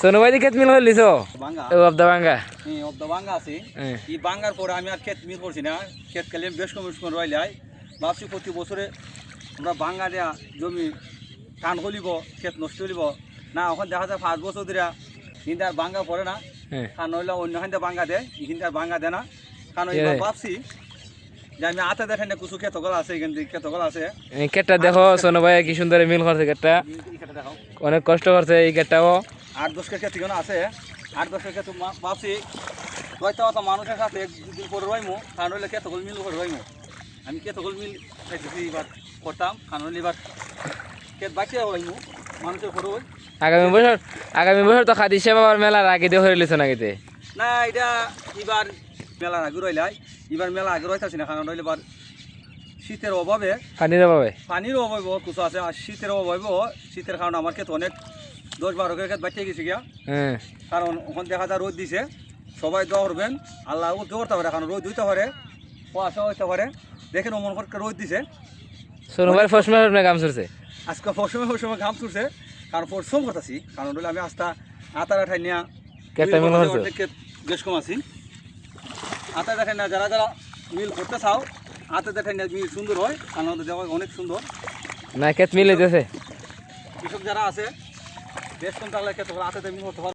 সোনু ভাই ক্ষেত মিল করলিছ বাঙ্গা অবদা ভাঙ্গা অব্দ বাঙ্গা আছে এই বাঙ্গার পরে আমি আর ক্ষেত মিল করছি না ক্ষেত খেলে বেশ কম রইলাই ভাবছি প্রতি বছরে আমরা বাঙ্গা দেয়া জমি কান হলিব ক্ষেত নষ্ট হলিব না ওখানে দেখা যায় 5 বছর ধরে কিন্তু আর বাঙ্গা পড়ে না কারণ হইলে অন্যখানে বাঙ্গা দেয় এখানটা আর বাঙ্গা দেয় না কারণ এবার ভাবছি যে আমি হাতে দেখেন না কিছু ক্ষেতগুলো আছে এখান থেকে ক্ষেতগুলো আছে এই ক্ষেতটা দেখো সোনু ভাই কি সুন্দর মিল করছে ক্ষেতটা দেখো অনেক কষ্ট করছে এই ক্ষেতটাও 8-10 ক্ষেত এখানে আছে 8-10 ক্ষেত ভাবছি হয়তো অত মানুষের সাথে দুদিন পরে রইমু কারণ হইলে ক্ষেতগুলো মিল করে রইমু আমি ক্ষেতগুলো মিল খাইতেছি এবার করতাম কারণ হইলে এবার ক্ষেত বাঁচিয়ে হইমু মানুষের পরে হই আগামী বছর তো খাদি সেবার মেলার আগে দিয়ে হয়ে লিছ নাকিতে না এটা এবার মেলার আগে রইলাই এবার মেলা আগে রইতাছি না কারণ হইলে এবার শীতের অভাবে পানির অভাবে কিছু আছে আর শীতের অভাবে শীতের কারণে আমার ক্ষেত অনেক 10-12 ক্ষেত বাঁচিয়ে গেছে গিয়া কারণ ওখানে দেখা যায় রোদ দিছে সবাই দোয়া করবেন আল্লাহ রোদ করতে পারে কারণ রোদ দিতে পারে কুয়াশা হইতে পারে দেখেন অমন করে রোদ দিছে সোনু ভাই ফসমে কাম চলছে আজকে ফসমে ঘাম ছুটছে কারণ পরিশ্রম করতেছি কারণ হলে আমি আস্তা আতার আঠাই নিয়ে বেশ কম আছি আতা দেখেন না যারা যারা মিল করতে চাও হাতে দেখেন না মিল সুন্দর হয় কারণ দেওয়া অনেক সুন্দর না ক্ষেত মিলে দিতেছে কৃষক যারা আছে বেশ কম থাকলে ক্ষেত হাতে মিল করতে পারবে